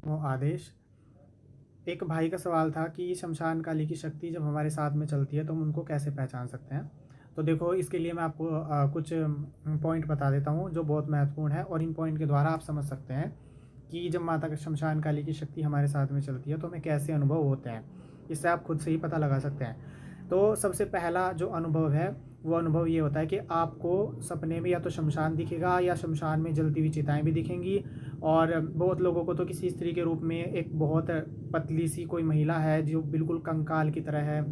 वो आदेश। एक भाई का सवाल था कि शमशान काली की शक्ति जब हमारे साथ में चलती है तो हम उनको कैसे पहचान सकते हैं। तो देखो, इसके लिए मैं आपको कुछ पॉइंट बता देता हूँ जो बहुत महत्वपूर्ण है, और इन पॉइंट के द्वारा आप समझ सकते हैं कि जब माता का शमशान काली की शक्ति हमारे साथ में चलती है तो हमें कैसे अनुभव होते हैं। इससे आप खुद से ही पता लगा सकते हैं। तो सबसे पहला जो अनुभव है वो अनुभव ये होता है कि आपको सपने में या तो शमशान दिखेगा या शमशान में जलती हुई चिताएं भी दिखेंगी। और बहुत लोगों को तो किसी स्त्री के रूप में एक बहुत पतली सी कोई महिला है जो बिल्कुल कंकाल की तरह है,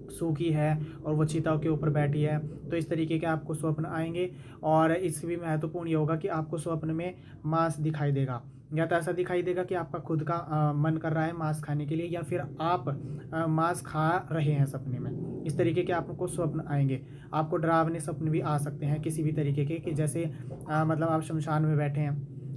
सूखी है, और वो चिता के ऊपर बैठी है। तो इस तरीके के आपको स्वप्न आएंगे। और इससे भी महत्वपूर्ण ये होगा कि आपको स्वप्न में मांस दिखाई देगा, या तो ऐसा दिखाई देगा कि आपका खुद का मन कर रहा है मांस खाने के लिए, या फिर आप मांस खा रहे हैं सपने में। इस तरीके के आपको स्वप्न आएंगे। आपको डरावने सपने भी आ सकते हैं किसी भी तरीके के, कि जैसे मतलब आप शमशान में बैठे हैं,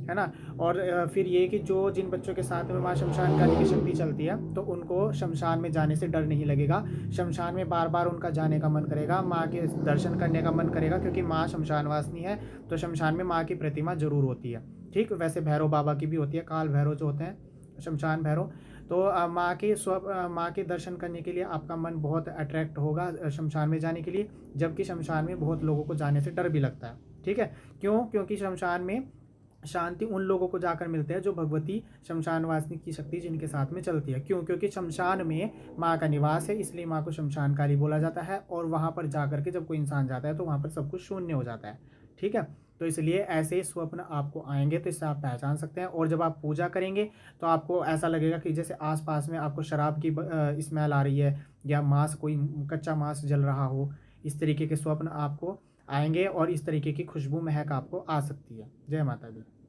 है ना। और फिर ये कि जो जिन बच्चों के साथ में माँ शमशान काली की शक्ति चलती है तो उनको शमशान में जाने से डर नहीं लगेगा। शमशान में बार बार उनका जाने का मन करेगा, माँ के दर्शन करने का मन करेगा, क्योंकि माँ शमशान वासिनी है। तो शमशान में माँ की प्रतिमा जरूर होती है। ठीक, वैसे भैरव बाबा की भी होती है, काल भैरव जो होते हैं, शमशान भैरव। तो माँ के दर्शन करने के लिए आपका मन बहुत अट्रैक्ट होगा शमशान में जाने के लिए। जबकि शमशान में बहुत लोगों को जाने से डर भी लगता है। ठीक है, क्यों? क्योंकि शमशान में शांति उन लोगों को जाकर मिलते हैं जो भगवती शमशान वासिनी की शक्ति जिनके साथ में चलती है। क्यों? क्योंकि शमशान में माँ का निवास है, इसलिए माँ को शमशान काली बोला जाता है। और वहाँ पर जाकर के जब कोई इंसान जाता है तो वहाँ पर सब कुछ शून्य हो जाता है। ठीक है, तो इसलिए ऐसे स्वप्न आपको आएंगे, तो इससे आप पहचान सकते हैं। और जब आप पूजा करेंगे तो आपको ऐसा लगेगा कि जैसे आसपास में आपको शराब की स्मेल आ रही है, या मांस, कोई कच्चा मांस जल रहा हो। इस तरीके के स्वप्न आपको आएंगे और इस तरीके की खुशबू महक आपको आ सकती है। जय माता दी।